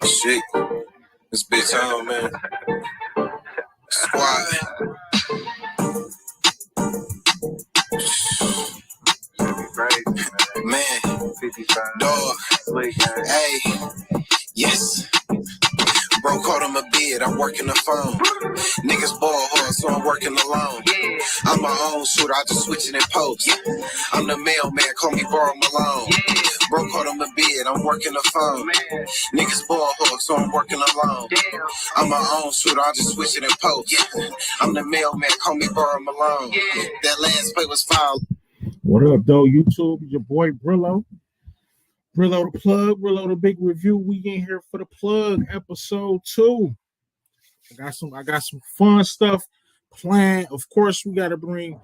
Shit. This bitch on, man. Squad. Man. 55. Dog. Hey. Yes. Bro caught on my bed, I'm working the phone. Niggas ball hard, so I'm working alone. I'm my own shooter, I just switch it in post. I'm the mailman, call me Borrow Malone. Bro caught on my bed, I'm working the phone. Niggas ball hard, so I'm working alone. I'm my own shooter, I just switch it in post. I'm the mailman, call me Borrow Malone. That last play was foul. What up, though, YouTube? Your boy Brillo. Brillo the Plug, Brillo the Big Review. We in here for the plug, episode 2. I got some fun stuff planned. Of course, we gotta bring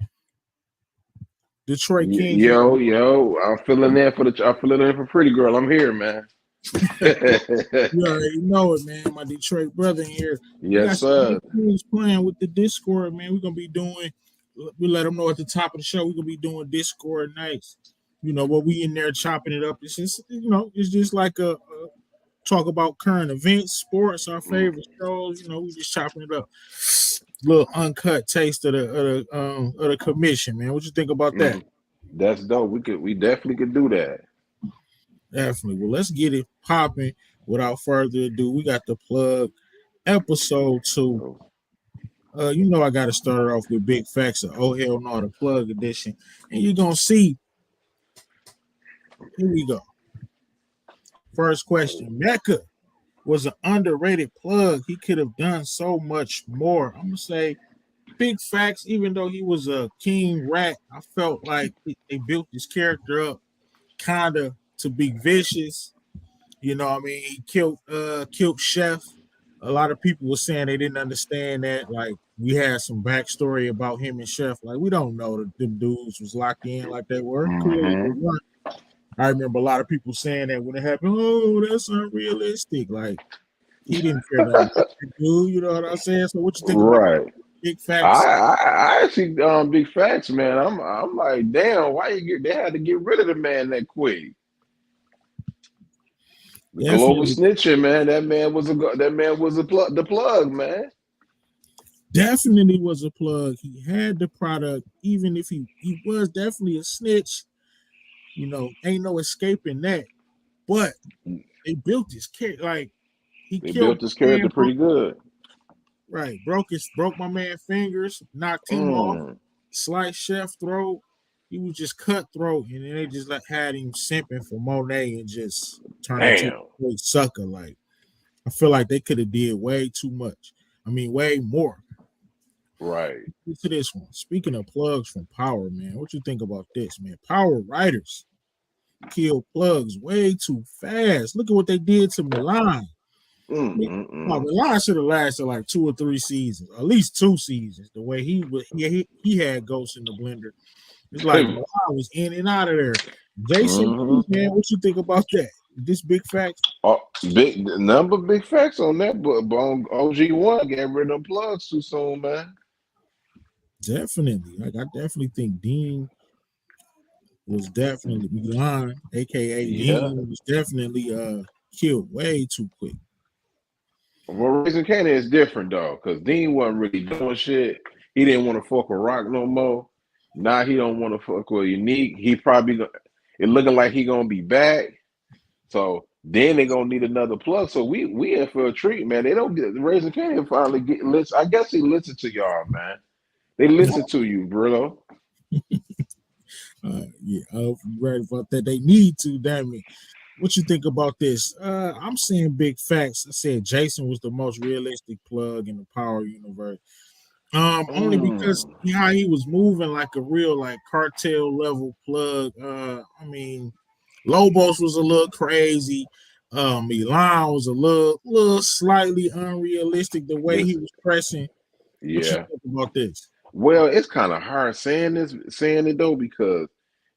Detroit Kings. Yo, I'm filling in for Pretty Girl. I'm here, man. You already know it, man. My Detroit brother in here. Yes, sir. He's playing with the Discord, man. We're gonna be doing. We let them know at the top of the show. We're gonna be doing Discord nights. You know, what we in there chopping it up. It's just, it's just like a talk about current events, sports, our favorite shows. You know, we just chopping it up. Little uncut taste of the commission, man. What you think about that? That's dope. We definitely could do that. Definitely. Well, let's get it popping. Without further ado, we got the plug, episode 2. I got to start off with big facts of Oh Hell No, the plug edition, and you're gonna see. Here we go. First question: Mecca was an underrated plug. He could have done so much more. I'm gonna say big facts. Even though he was a king rat, I felt like they built his character up kinda to be vicious. You know what I mean? He killed Chef. A lot of people were saying they didn't understand that. Like, we had some backstory about him and Chef. Like, we don't know that them dudes was locked in like they were. I remember a lot of people saying that when it happened. Oh, that's unrealistic. Like, he didn't care that much, dude. You know what I'm saying? So, what you think about big facts? I actually, big facts, man. I'm like, damn, they had to get rid of the man that quick. Global snitching, man. That man was the plug, man. Definitely was a plug. He had the product, even if he was definitely a snitch. You know, ain't no escaping that. But they built his character. Like, they built his character pretty good. Right. Broke my man fingers, knocked him off, sliced Chef throat. He was just cutthroat, and then they just had him simping for Monet and just turned into a sucker. Like, I feel like they could have did way too much. I mean, way more. Right. Get to this one. Speaking of plugs from Power, man, what you think about this, man? Power writers kill plugs way too fast. Look at what they did to Milan. Milan should have lasted like 2 or 3 seasons, at least 2 seasons. The way he had ghosts in the blender. It's like Milan was in and out of there. Jason, man, what you think about that? This big facts? Big facts on that, but OG1 got rid of them plugs too soon, man. Definitely. Like, I definitely think Dean was definitely Milan, aka Dean, was definitely killed way too quick. Well, Raising Canaan is different though, because Dean wasn't really doing shit. He didn't want to fuck with Rock no more. Now he don't want to fuck with Unique. He probably it looking like he gonna be back. So then they gonna need another plug. So we in for a treat, man. They don't get Raising Canaan finally get listen. I guess he listened to y'all, man. They listen to you, Brillo. Yeah, I hope you're right about that. They need to, damn it. What you think about this? I'm saying big facts. I said Jason was the most realistic plug in the Power universe. Only because how he was moving like a real like cartel level plug. I mean, Lobos was a little crazy. Milan was a little slightly unrealistic the way he was pressing. Yeah. What you think about this? Well, it's kind of hard saying it though, because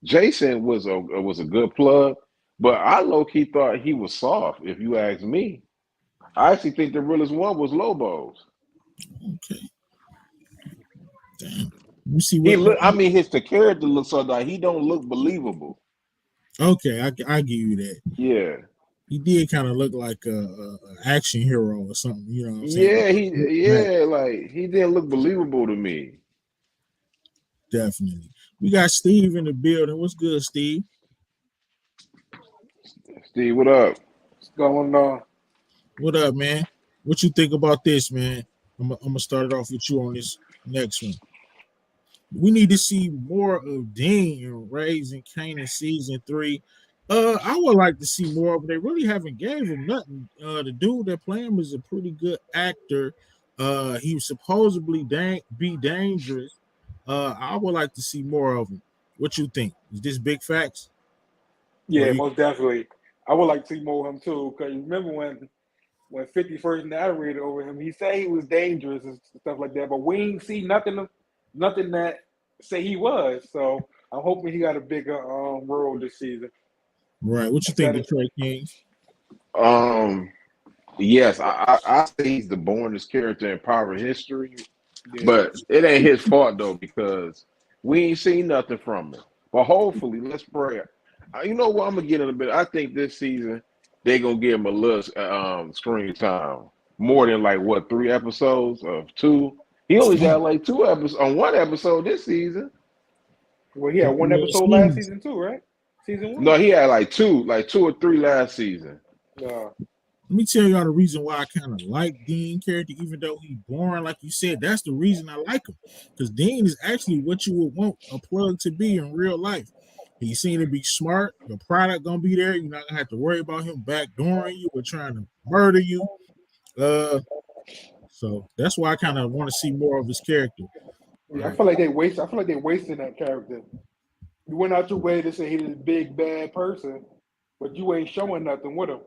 Jason was a good plug, but I low-key thought he was soft, if you ask me. I actually think the realest one was Lobos. Okay. Damn. You see what the character looks so like he don't look believable. Okay, I give you that. Yeah. He did kind of look like a action hero or something. You know what I'm saying? Yeah, like he didn't look believable to me. Definitely. We got Steve in the building. What's good, Steve? Steve, what up? What's going on? What up, man? What you think about this, man? I'm gonna start it off with you on this next one. We need to see more of Dean in Raising Kanan season 3. I would like to see more, but they really haven't gave him nothing. The dude that played him is a pretty good actor. He was supposedly be dangerous. I would like to see more of him. What you think? Is this big facts? Or Yeah, you most definitely. I would like to see more of him too. Cause you remember when 50 first narrated over him, he said he was dangerous and stuff like that, but we ain't see nothing that say he was. So I'm hoping he got a bigger role this season. right? What you think, Instead of Detroit Kings? Um, yes, I say he's the bornest character in power history, yeah, but it ain't his fault though because we ain't seen nothing from him. But hopefully, let's pray. You know what? I'm gonna get in a bit. I think this season they gonna give him a little screen time, more than like what 3 episodes of two. He only got like 2 episodes on 1 episode this season. well, he had Couple one little episode last scenes. season too, right? Season one. No, he had like two or three last season. No, Let me tell y'all the reason why I kind of like Dean character, even though he's boring, like you said. That's the reason I like him, because Dean is actually what you would want a plug to be in real life. He seemed to be smart. The product gonna be there. You're not gonna have to worry about him backdooring you or trying to murder you. Uh, so that's why I kind of want to see more of his character. yeah, I feel like they waste. I feel like they wasting that character. You went out your way to say he's this big bad person, but you ain't showing nothing with him.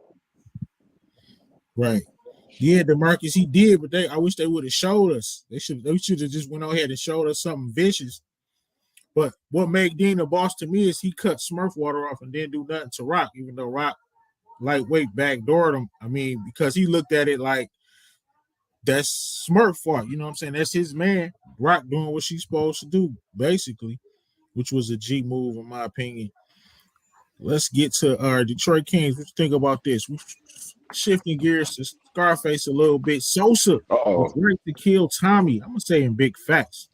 Right. Yeah, DeMarcus, he did, but I wish they would have showed us. They should have just went on ahead and showed us something vicious. But what made Dean a boss to me is he cut Smurf water off and didn't do nothing to Rock, even though Rock lightweight backdoored him. I mean, because he looked at it like that's Smurf fault. You know what I'm saying? That's his man. Rock doing what she's supposed to do, basically, which was a G move, in my opinion. Let's get to our Detroit Kings. What you think about this? We're shifting gears to Scarface a little bit. Sosa was Oh, right to kill Tommy. I'm gonna say in big facts.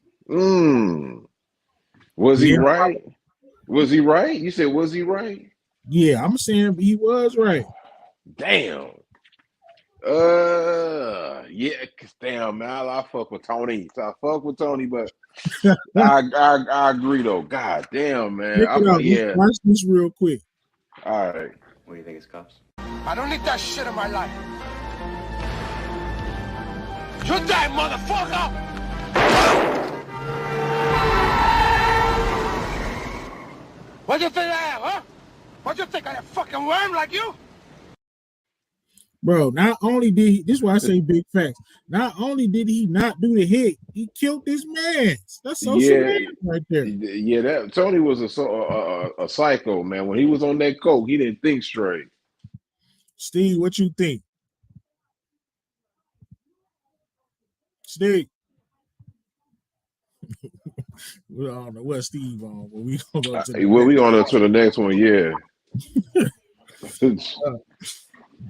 was he Yeah, right? Was he right? You said was he right? yeah, I'm saying he was right. Damn. Yeah, 'cause damn, man, I fuck with Tony. So I fuck with Tony, but I agree though. God damn, man. Check it out. Yeah. Watch this real quick. All right. What do you think it's cops? I don't need that shit in my life. You die, motherfucker! What do you think I am, huh? What do you think I am, a fucking worm like you? Bro, not only did he, this is why I say big facts. Not only did he not do the hit, he killed this man. That's so Yeah, man right there. yeah. That Tony was a psycho, man. When he was on that coke, he didn't think straight. Steve, what you think? Steve. I don't know what Steve on, but we gonna go to the Well, next. we on to the next one. Yeah.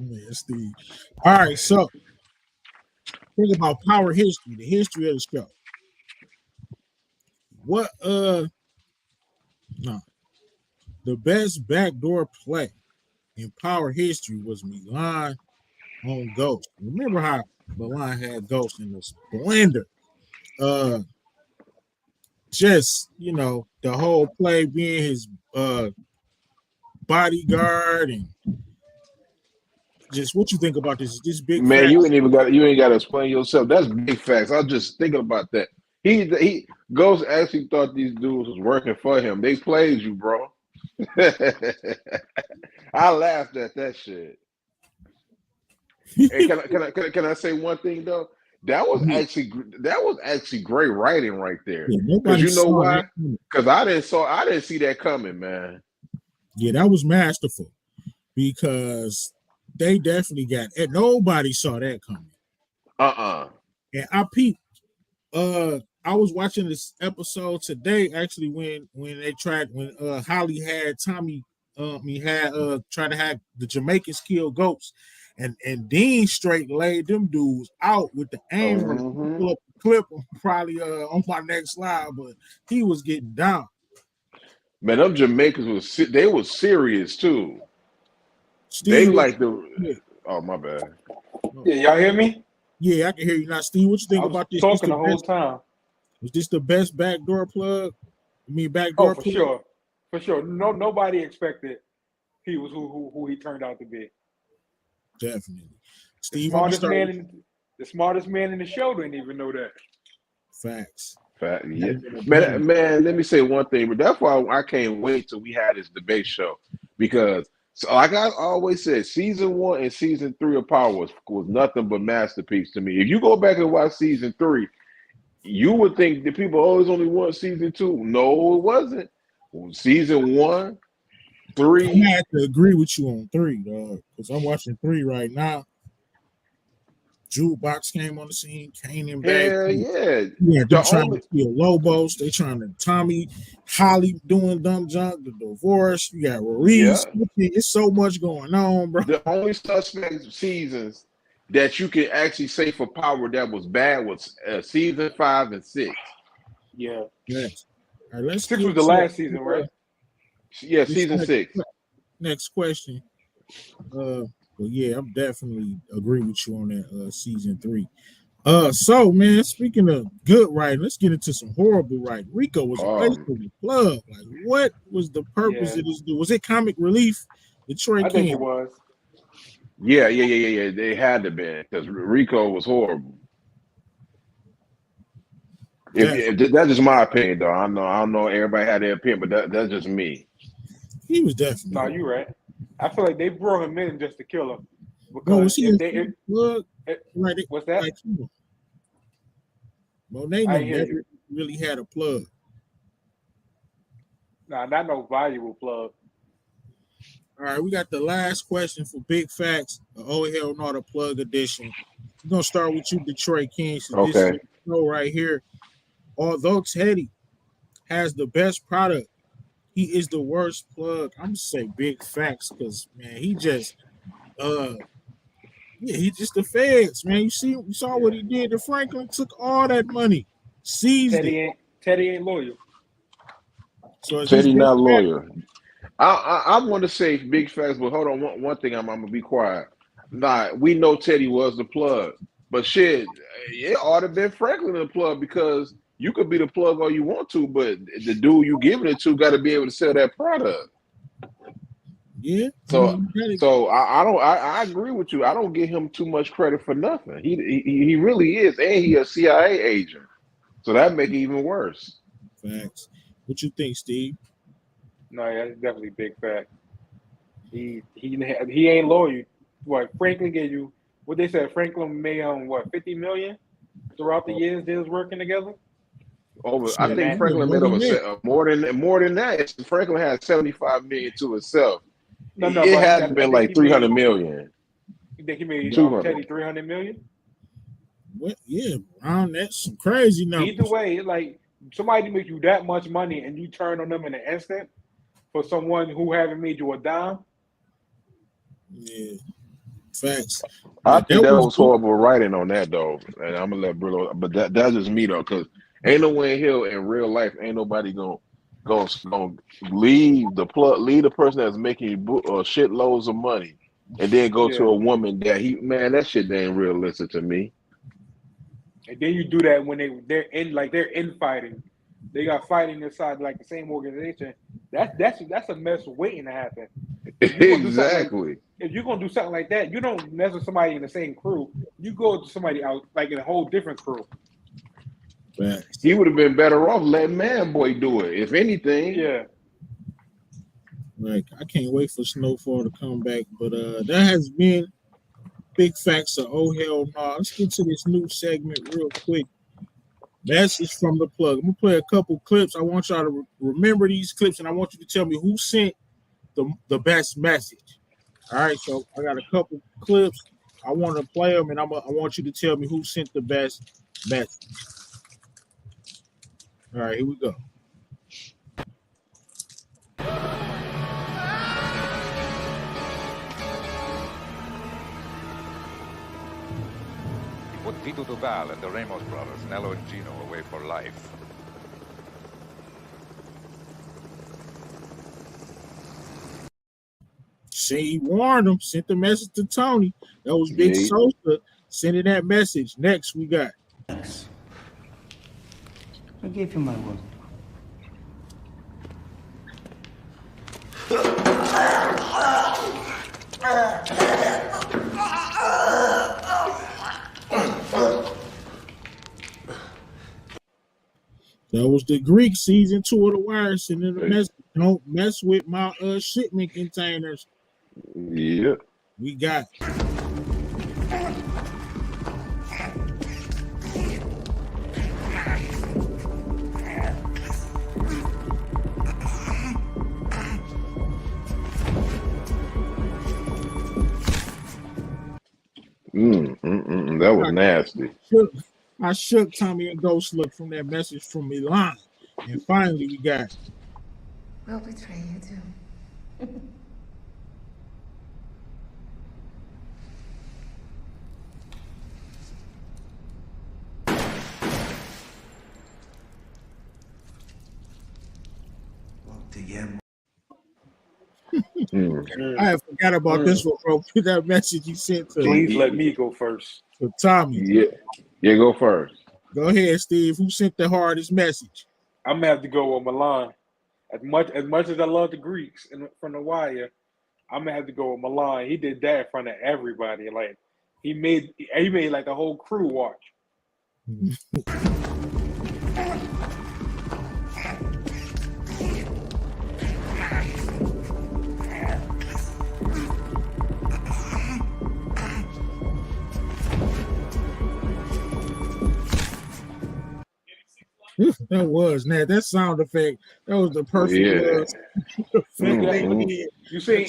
Man, Steve. All right, so think about power history, the history of the show. What no, the best backdoor play in power history was Milan on Ghost. Remember how Milan had Ghost in the splendor? Just the whole play being his bodyguard, and just what you think about this? Is this big Man, fact? you ain't got to explain yourself. That's big facts. I was just thinking about that. He Ghost actually thought these dudes was working for him. They played you, bro. I laughed at that shit. And can I say one thing though? That was actually great writing right there. Yeah, Because nobody you know saw that why? coming. Because I didn't see that coming, man. Yeah, that was masterful because they definitely got it. Nobody saw that coming. And I peeped. I was watching this episode today, actually, when Holly had Tommy he had tried to have the Jamaicans kill goats, and Dean straight laid them dudes out with the aim rate. Pull up the clip probably on my next slide, but he was getting down. Man, them Jamaicans they was serious too. They Steve, like the. Oh, my bad. Yeah, y'all hear me? Yeah, I can hear you now. Steve, what you think I was about this? talking the whole time. Was this the best backdoor plug? I mean, Oh, backdoor for plug? sure, for sure. No, nobody expected he was who he turned out to be. Definitely. The Steve, I'm smartest start man in the show didn't even know that. facts. Yeah. Man, let me say one thing, but that's why I can't wait till we had this debate show. Because so like I always said, season 1 and season 3 of Power was nothing but masterpiece to me. If you go back and watch season 3, you would think that people always only want season 2. No, it wasn't. Season 1, 3. I have to agree with you on 3, dog, because I'm watching 3 right now. Jukebox came on the scene, Kanan back. Hell yeah. Yeah, they're trying to kill Lobos. They trying to Tommy, Holly doing dumb junk, the divorce. You got Reese. Yeah. It's so much going on, bro. The only suspect seasons that you can actually say for Power that was bad was season 5 and 6. Yeah. Yes. All right, 6 was the last season, right? Yeah, season 6. Next question. Well, yeah, I'm definitely agree with you on that season 3. So man, speaking of good writing, let's get into some horrible writing. Rico was basically plug. Like, what was the purpose of this dude? Was it comic relief? Detroit I think it was. Yeah. They had to be because Rico was horrible. If that's just my opinion, though. I don't know everybody had their opinion, but that's just me. He was definitely. No, you're right. I feel like they brought him in just to kill him. Because was he plug? What's that? Like, well, they never really had a plug. Nah, not no valuable plug. All right, we got the last question for Big Facts. Oh hell no, the plug edition. We're gonna start with you, Detroit Kings. Okay. This is the show right here. Although Teddy has the best product, he is the worst plug. I'm gonna say Big Facts because man, he just he just the feds, man. You saw what he did to Franklin, took all that money, seized it. Teddy ain't loyal. So Teddy not loyal. I want to say Big Facts, but hold on. One thing, I'm gonna be quiet. Nah, we know Teddy was the plug, but shit, it ought to have been Franklin the plug because you could be the plug all you want to, but the dude you giving it to got to be able to sell that product. Yeah. So I agree with you. I don't give him too much credit for nothing. He really is, and he a CIA agent, so that make it even worse. Facts. What you think, Steve? No, yeah, that's definitely Big Fact. He ain't loyal. What Franklin gave you? What they said? Franklin made what 50 million throughout the years they was working together. I think Franklin made over more than that. Franklin had 75 million to himself. No, it had been like 300 million. You think he made Teddy 300 million? What? Yeah, around that's some crazy numbers. Either way, like somebody make you that much money and you turn on them in an instant for someone who haven't made you a dime. Yeah, facts. I think that was horrible writing on that though, and I'm gonna let Brillo. But that's just me though, because ain't no way in hell in real life ain't nobody gonna leave the person that's making shitloads of money, and then go to a woman that that shit ain't realistic to me. And then you do that when they're infighting. They got fighting inside like the same organization. That's a mess waiting to happen. Exactly. If you're gonna do something like that, you don't mess with somebody in the same crew. You go to somebody out like in a whole different crew. Facts. He would have been better off letting Man Boy do it, if anything. Yeah. Like, I can't wait for Snowfall to come back. But that has been Big Facts of Oh Hell No. Let's get to this new segment real quick. Message from the plug. I'm gonna play a couple clips. I want y'all to remember these clips, and I want you to tell me who sent the best message. All right, so I got a couple clips. I want to play them, and I want you to tell me who sent the best message. All right, here we go. Put Vito Duval and the Ramos brothers, Nello and Gino, away for life. See, he warned him, sent the message to Tony. That was Big Yeah. Sosa sending that message. Next, we got. Thanks. I gave you my word. That was the Greek season 2 of The Wire sending the message. Don't mess with my shipment containers. Yeah. We got. That was nasty. I shook Tommy and Ghost look from that message from Milan. And finally, we got. We'll betray you too. I had forgot about this one, bro. That message you sent to Please let me go first. Tommy. Yeah, go first. Go ahead, Steve. Who sent the hardest message? I'm gonna have to go with Milan. As much as I love the Greeks from The Wire, I'm gonna have to go with Milan. He did that in front of everybody. Like he made like the whole crew watch. That was that sound effect. That was the perfect effect they did. You see,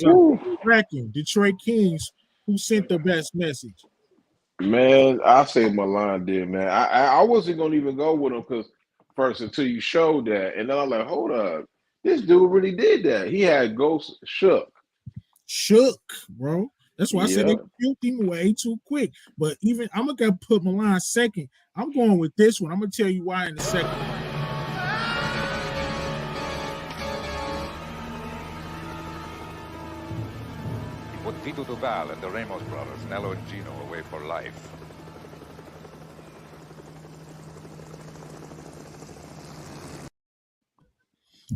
Detroit Kings, who sent the best message? Man, I say Milan did, man. I wasn't gonna even go with him because first until you showed that, and then I'm like, hold up, this dude really did that. He had Ghost shook, bro. That's why I said they killed him way too quick. But even I'm gonna put Milan second. I'm going with this one. I'm gonna tell you why in a second. Put Vito Duval and the Ramos brothers, Nello and Gino, away for life.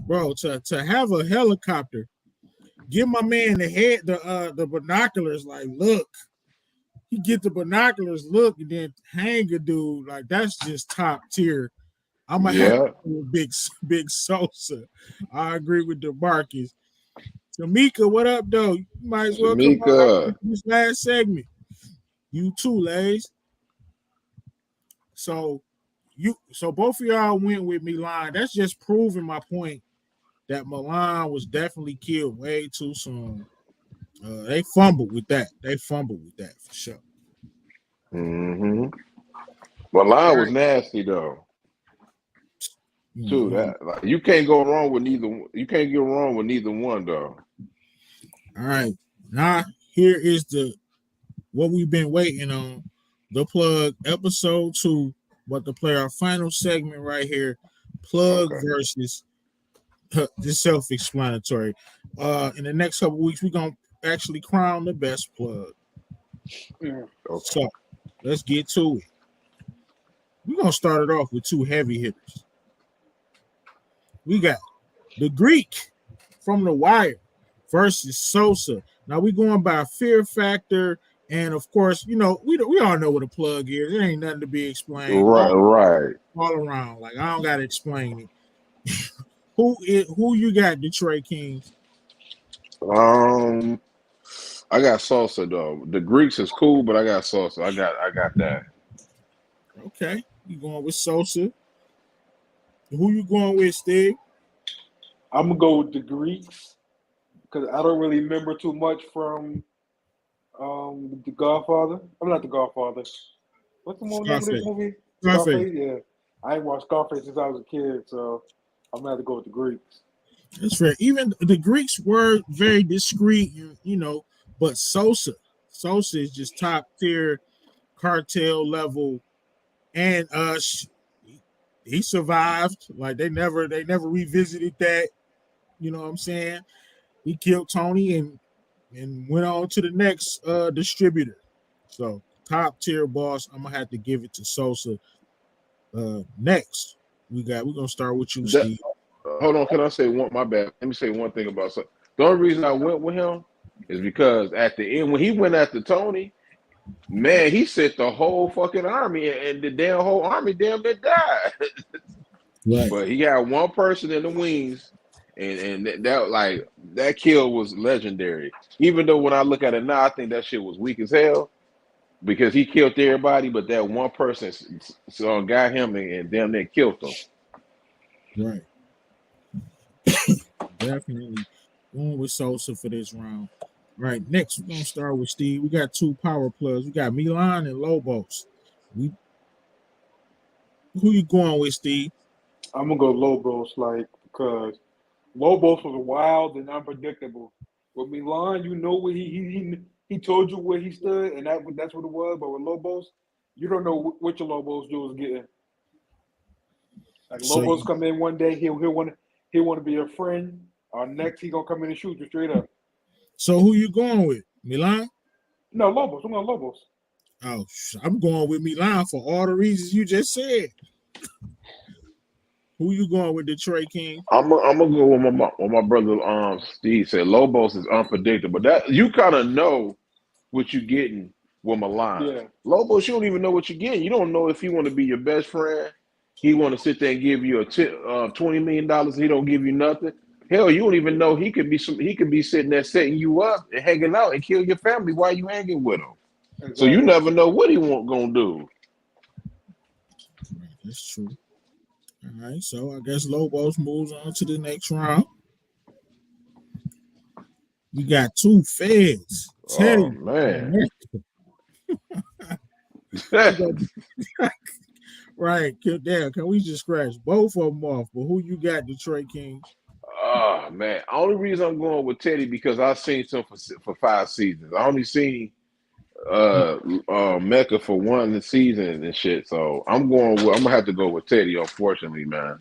Bro, to have a helicopter, give my man the binoculars, like, look. He get the binoculars, look, and then hang a dude. Like, that's just top tier. I'm gonna have to go with Big Sosa. I agree with DeMarcus. Tamika, what up, though? You might as well come on this last segment. You too, Lays. So both of y'all went with Milan. That's just proving my point that Milan was definitely killed way too soon. They fumbled with that. For sure. Milan was nasty though. Too that like, you can't go wrong with neither. You can't go wrong with neither one though. All right, now here is what we've been waiting on. The plug episode 2. But to play our final segment right here, plug versus. This self-explanatory. In the next couple weeks, we're gonna actually crown the best plug. So let's get to it. We're gonna start it off with 2 heavy hitters. We got the Greek from The Wire versus Sosa. Now we're going by Fear Factor, and of course, we all know what a plug is. It ain't nothing to be explained. Right. All around. Like, I don't gotta explain it. Who you got, Detroit Kings? I got Sosa though. The Greeks is cool, but I got Sosa. I got that. Okay, you going with Sosa? Who you going with, Steve? I'm gonna go with the Greeks because I don't really remember too much from the Godfather. I'm not the Godfather. What's the name of this movie? Scarface. Yeah, I ain't watched Scarface since I was a kid, so I'm gonna have to go with the Greeks. That's fair. Even the Greeks were very discreet, but Sosa is just top tier cartel level, and he survived. Like they never revisited that. You know what I'm saying? He killed Tony and went on to the next distributor. So top tier boss. I'm gonna have to give it to Sosa. Next, we're gonna start with you, That, Steve. hold on, can I say one? My bad. Let me say one thing about something. The only reason I went with him is because at the end, when he went after Tony, man, he sent the whole fucking army, and the damn whole army damn near died. Right. But he got one person in the wings, and that like that kill was legendary. Even though when I look at it now, I think that shit was weak as hell because he killed everybody, but that one person got him and damn near killed him. Right. Definitely going with Sosa for this round. Right. Next, we're gonna start with Steve. We got two power plugs. We got Milan and Lobos. Who you going with, Steve? I'm gonna go Lobos, like because Lobos was wild and unpredictable. With Milan, you know where he told you where he stood, and that's what it was. But with Lobos, you don't know which of Lobos you was getting. Like So, Lobos come in one day, he'll want to be a friend. Next he gonna come in and shoot you straight up. so who you going with? Milan? No, Lobos. I'm going Lobos. Oh, I'm going with Milan for all the reasons you just said. Who you going with, Detroit King? I'm gonna go with my brother Steve said. Lobos is unpredictable. That you kind of know what you're getting with Milan. Yeah, Lobos, you don't even know what you're getting. You don't know if he want to be your best friend. He want to sit there and give you $20 million. He don't give you nothing. Hell, you don't even know he could be sitting there setting you up and hanging out and kill your family while you hanging with him. So you exactly. never know what he gonna do. Right, that's true. All right, so I guess Lobos moves on to the next round. We got two feds. Oh Teddy. man. We got right. Damn, can we just scratch both of them off? But who you got, Detroit King? Oh man. Only reason I'm going with Teddy because I've seen him for 5 seasons. I only seen Mecca for one season and shit. So I'm gonna have to go with Teddy, unfortunately, man.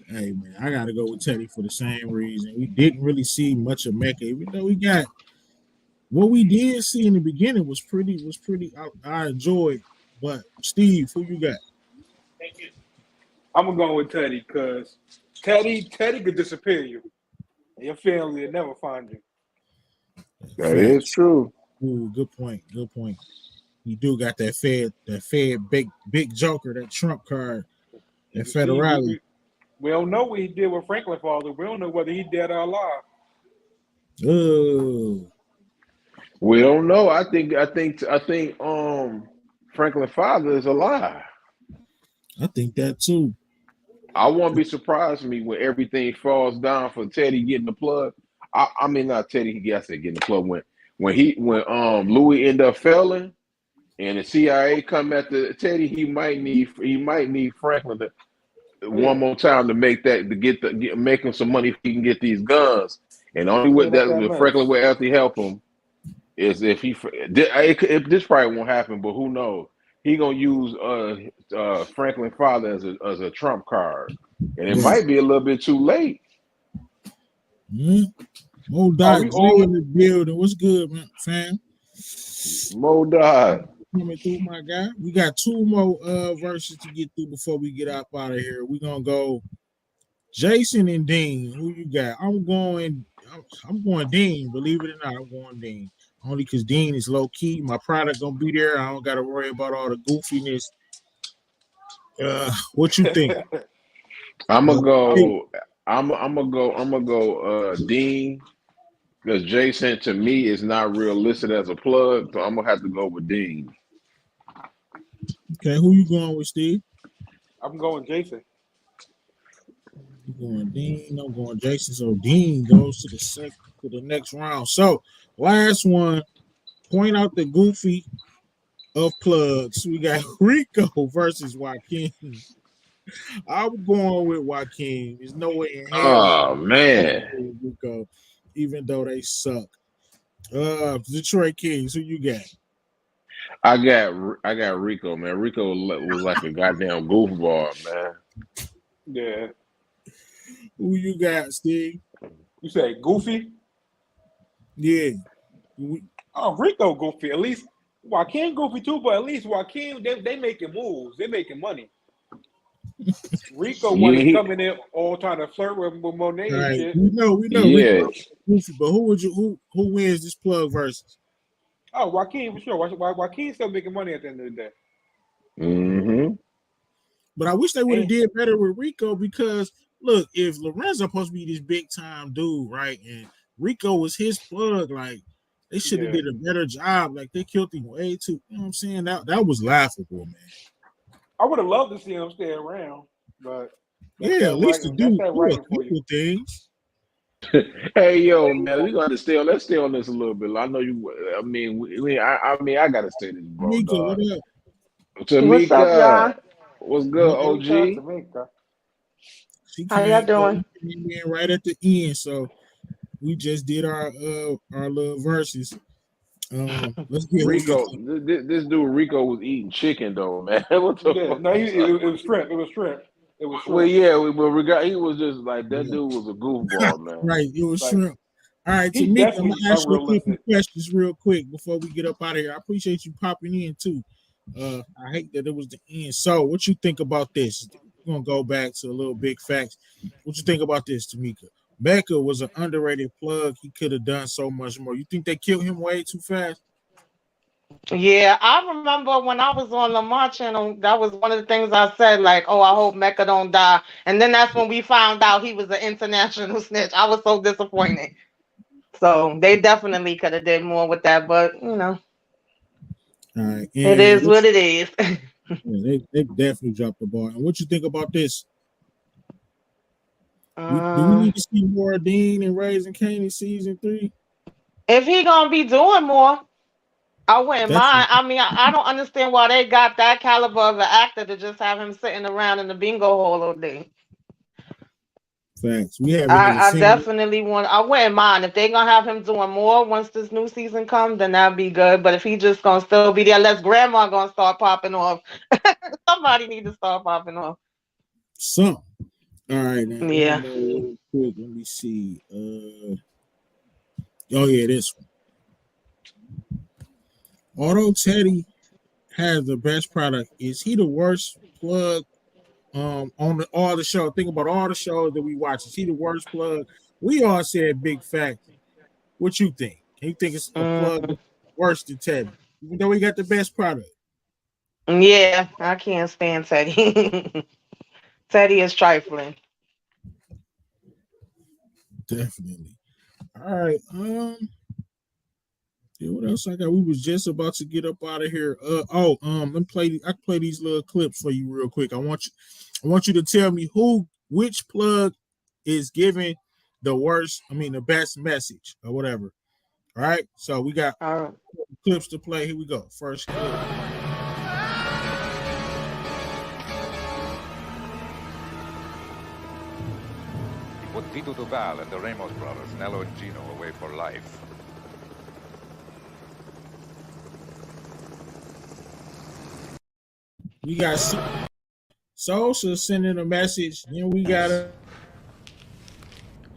Hey man, I gotta go with Teddy for the same reason. We didn't really see much of Mecca, even though we got what we did see in the beginning was pretty. I enjoyed. But Steve, who you got? I'm gonna go with Teddy because Teddy could disappear you, and your family will never find you. That is Facts. true. Ooh, good point. Good point. You do got that Fed big Joker, that Trump card, that You see, we, federale. we we don't know what he did with Franklin father. We don't know whether he dead or alive. Oh, We don't know. I think Franklin father is alive. I think that too. I won't be surprised me when everything falls down for Teddy getting the plug. I mean not Teddy, I said getting the plug when Louis end up failing and the CIA come after Teddy, he might need Franklin to, one Yeah, more time to make him some money if he can get these guns. And only with clean up that that with Franklin mess. will actually help him is if this probably won't happen, but who knows? He gonna use Franklin father as a trump card, and it Right. might be a little bit too late. Mo Are Dot we G all? in the building. What's good, man, fam? Mo died. Coming through, my guy. We got two more verses to get through before we get up out of here. We're gonna go Jason and Dean. Who you got? I'm going Dean. Believe it or not, I'm going Dean. Only because Dean is low key. My product gonna be there. I don't gotta worry about all the goofiness. What you think? I'm Uh, gonna hey, go. I'm gonna go. Dean, because Jason to me is not real listed as a plug, so I'm gonna have to go with Dean. okay, who you going with, Steve? I'm going Jason. You going Dean? I'm going Jason. So Dean goes to the next round. So last one. Point out the goofy of plugs. We got Rico versus Joaquin. I'm going with Joaquin. There's no way in hell Oh man. Rico, even though they suck. Detroit Kings, who you got? I got Rico, man. Rico was like a goddamn goofball, man. Yeah. Who you got, Steve? You say Goofy? Yeah. Oh, Rico Goofy. At least Joaquin Goofy too, but at least Joaquin, they making moves. They making money. Rico Yeah, wanted coming in all trying to flirt with Monet All and right. shit. We know yeah. Rico Goofy, but who wins this plug versus? Oh, Joaquin for sure. Joaquin still making money at the end of the day. Mm-hmm. But I wish they would have And did better with Rico because look, if Lorenzo supposed to be this big time dude, right? And Rico was his plug, like they should have yeah, did a better job. Like they killed him way too. You know what I'm saying? That was laughable, man. I would have loved to see him stay around, but that's Yeah, that at least the writing. That's dude that do a writing for you. couple things. Hey, yo, man, we got to stay on. Let's stay on this a little bit. I know you. I mean, I mean, I gotta say this, bro, Mika, dog. what up? What's up, Tamika, y'all? what's good, Man, Jamaica, OG? Jamaica. she How y'all came doing? in right at the end, so we just did our little verses. Let's get who you Rico, think. this dude Rico was eating chicken though, man. What the Yeah, fuck? no, it was shrimp. It was shrimp. It was Well, shrimp. yeah, he was just like that. Yeah. Dude was a goofball, man. Right, it was Like shrimp. All right, he's Tamika, I'm definitely gonna ask you a couple unrealistic. questions real quick before we get up out of here. I appreciate you popping in too. I hate that it was the end. So, what you think about this? We're gonna go back to a little big facts. What you think about this, Tamika? Becca was an underrated plug. He could have done so much more. You think they killed him way too fast? Yeah, I remember when I was on Lamar channel, that was one of the things I said, like, oh, I hope Mecca don't die. And then that's when we found out he was an international snitch. I was so disappointed. So they definitely could have did more with that, but All right, it and is what it is. they definitely dropped the ball. And what you think about this? Do we um, need to see more Dean and Raising Cane season 3? if he gonna be doing more, I wouldn't That's mind. I mean, I don't understand why they got that caliber of an actor to just have him sitting around in the bingo hall all day. facts. We haven't even I seen definitely want. I wouldn't mind if they gonna have him doing more once this new season comes. Then that'd be good. But if he just gonna still be there, unless Grandma gonna start popping off, somebody need to start popping off. some. All right, now one Yeah. more real quick. Let me see. Oh yeah, this one. Although Teddy has the best product, is he the worst plug on all the show? Think about all the shows that we watch. Is he the worst plug? We all said big fact. What you think? You think it's a plug Mm, worse than Teddy, even though he got the best product? yeah, I can't stand Teddy. Teddy is trifling. Definitely. All right. Yeah, what else I got? We was just about to get up out of here. Let me play. I can play these little clips for you real quick. I want you to tell me which plug is giving the worst. I mean, the best message or whatever. All right. So we got All right. clips to play. Here we go. First clip. He put Tito Duval and the Ramos brothers, Nello and Gino, away for life. We got Sosa sending a message. Then we got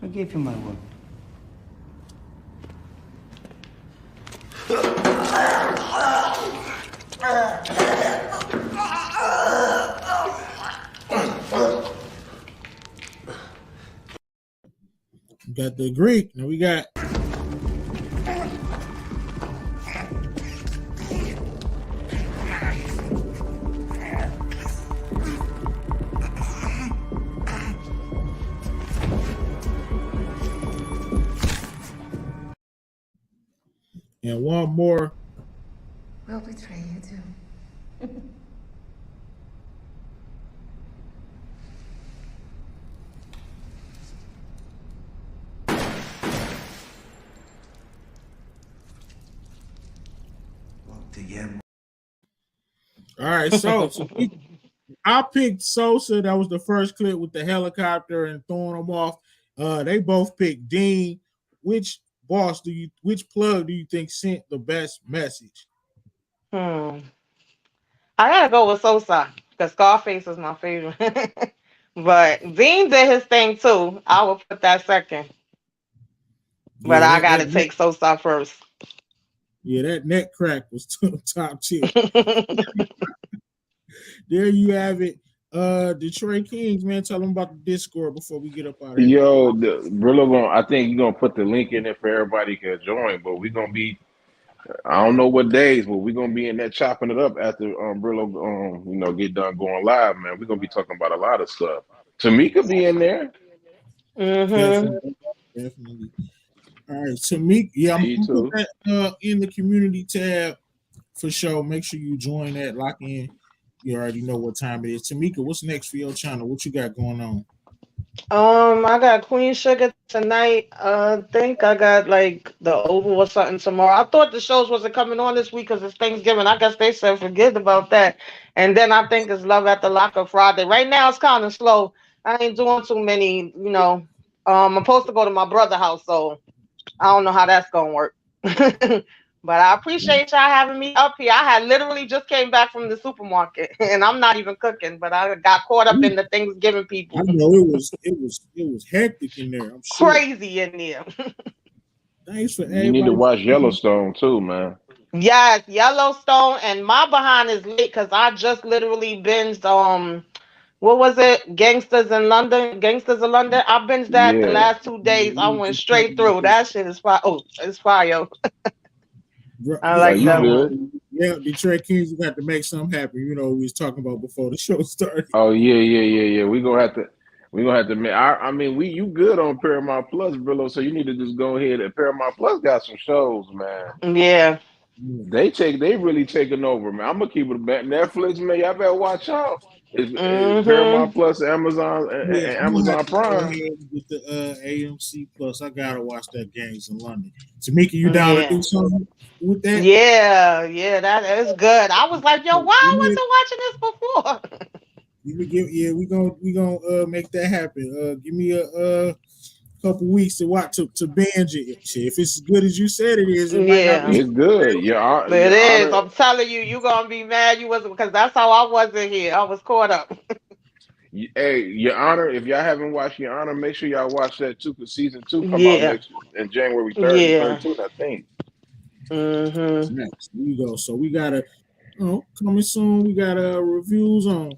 I gave you my word. the Greek. Now we got and one more. We'll betray you too. All right, so I picked Sosa. That was the first clip with the helicopter and throwing them off. They both picked Dean. Which plug do you think sent the best message? Hmm. I gotta go with Sosa because Scarface is my favorite. But Dean did his thing too. I will put that second. But Yeah, I that gotta that neck, take Sosa first. yeah, that neck crack was top tier. There you have it. Detroit Kings, man. Tell them about the Discord before we get up out of here. Yo, Brillo gonna. I think he's gonna put the link in there for everybody can join. But we're gonna be. I don't know what days, but we're gonna be in there chopping it up after Brillo, get done going live, man. We're gonna be talking about a lot of stuff. Tamika be in there. Mhm. Definitely, definitely. All right, Tamika. Yeah, I'm Me gonna put too. that in the community tab for sure. Make sure you join that. Lock in. You already know what time it is. Tamika, what's next for your channel? What you got going on? I got Queen Sugar tonight. I think I got like the Oval or something tomorrow. I thought the shows wasn't coming on this week because it's Thanksgiving. I guess they said forget about that. And then I think it's Love at the Locker Friday. Right now it's kind of slow. I ain't doing too many. I'm supposed to go to my brother's house, so I don't know how that's gonna work. But I appreciate y'all having me up here. I had literally just came back from the supermarket, and I'm not even cooking, but I got caught up in the Thanksgiving I people. know it was hectic in there. I'm sure. Crazy in there. Thanks for You need to everybody. watch Yellowstone too, man. Yes, Yellowstone, and my behind is late because I just literally binged what was it? Gangsters in London. I binged that the Yeah, last 2 days. I We went just talking straight about through. this. That shit is fire. Oh, it's fire. I Yeah, like you that good? one. yeah. Detroit Kings, we got to make something happen. We was talking about before the show started. Oh yeah. We gonna have to make. I mean, you good on Paramount Plus, Brillo? So you need to just go ahead and Paramount Plus got some shows, man. Yeah. Yeah. They really taking over, man. I'm gonna keep it back. Netflix, man, y'all better watch out. It's Mm-hmm. Paramount Plus, Amazon, Yeah, and I'm gonna have Amazon to go Prime. ahead and get the AMC Plus. I gotta watch that games in London. Tamika, you down to do Yeah. something with that? Yeah, that is good. I was like, yo, Give why I me, wasn't watching this before? yeah, we gonna make that happen. Give me a couple weeks to watch to binge it. Shit, if it's as good as you said it is, it might not be. Yeah, It's good. it Your is. Honor. I'm telling you, you gonna be mad you wasn't because that's how I wasn't here. I was caught up. Hey, Your Honor. If y'all haven't watched Your Honor, make sure y'all watch that too, because season two come out Yeah, next in January 3rd and yeah. 13th, I think. Mhm. Next, here we go. So we gotta, coming soon. We got reviews on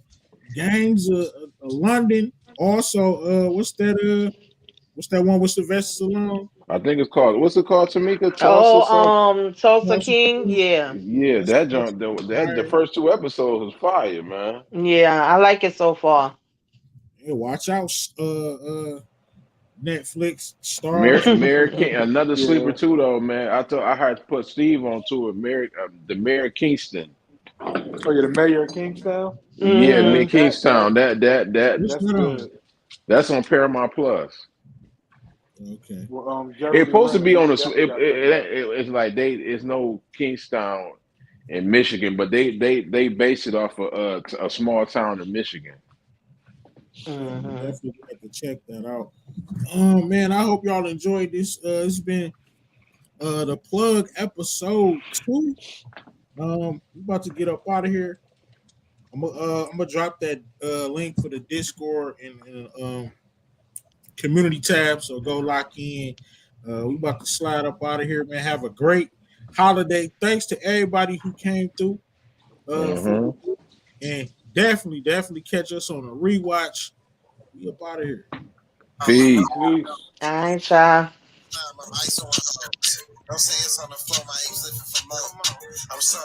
gangs of London. Also, what's that one with Sylvester Stallone? I think it's called, what's it called, Tamika? Tulsa Oh, something? Tulsa Tulsa King. King. Yeah, Yeah, That's that that's joint, the fire. first two episodes was fire, man. yeah. I like it so far. Yeah, watch out, Netflix stars. Mary King, another sleeper Yeah. too, though, man. I had to put Steve on to it. The Mary Kingston. Oh, you're the mayor of Kingstown. Yeah, Yeah, Mary Mhm. Kingstown. What's that's that on? good. That's on Paramount Plus. Okay. Well, Jeremy It's supposed to Renner, be on he the. definitely got that guy. It's like it's no Kingstown in Michigan, but they base it off of a small town in Michigan. Mhm. Definitely have to check that out. Man, I hope y'all enjoyed this. It's been the plug episode 2. We about to get up out of here. I'm gonna drop that link for the Discord and community tab. So go lock in. We about to slide up out of here, man. Have a great holiday. Thanks to everybody who came through for Hmm. and definitely catch us on a rewatch. We up out of here. Peace. Peace. All right, y'all. I'm ice on. Don't say it's on the floor. My apes living for more. I'm sorry.